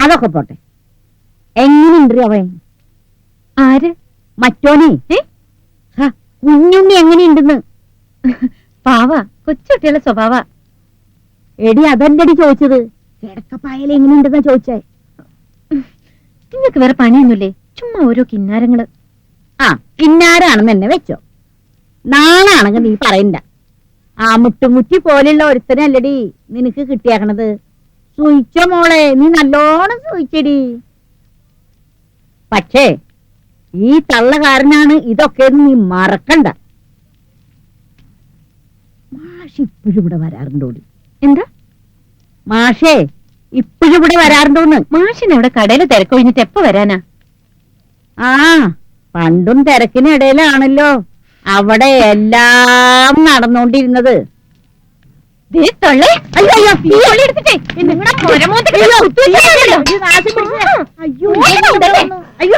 അതൊക്കെ പോട്ടെ, എങ്ങനെയുണ്ട് അവൻ? ആര്? മറ്റോനെ. കുഞ്ഞുണ്ണി എങ്ങനെയുണ്ടെന്ന്? പാവ, കൊച്ചുകുട്ടികളുടെ സ്വഭാവ. എടി അതല്ലടി ചോദിച്ചത്, കിടക്കപ്പായൽ എങ്ങനെയുണ്ടെന്നാ ചോദിച്ചേ. നിങ്ങൾക്ക് വേറെ പണിയൊന്നുമില്ലേ? ചുമ്മാ ഓരോ കിന്നാരങ്ങള്. ആ കിന്നാരാണെന്ന് എന്നെ വെച്ചോ. നാളാണെങ്കിൽ നീ പറയണ്ട. ആ മുട്ടുമുറ്റി പോലെയുള്ള ഒരുത്തനല്ലടി നിനക്ക് കിട്ടിയാക്കണത്. സൂയിച്ചോ മോളെ, നീ നല്ലോണം സൂയിച്ചടി. പക്ഷേ ഈ തള്ളകാരനാണ് ഇതൊക്കെ നീ മറക്കണ്ട. മാഷ് ഇപ്പോഴും ഇവിടെ വരാറുണ്ടോടി? എന്താ മാഷേ ഇപ്പോഴും ഇവിടെ വരാറുണ്ടോന്ന്? മാഷിന് അവിടെ കടയിൽ തിരക്കൊഴിഞ്ഞിട്ട് എപ്പോ വരാനാ? ആ പണ്ടും തിരക്കിനിടയിലാണല്ലോ അവിടെ എല്ലാം നടന്നുകൊണ്ടിരുന്നത്. അയ്യോ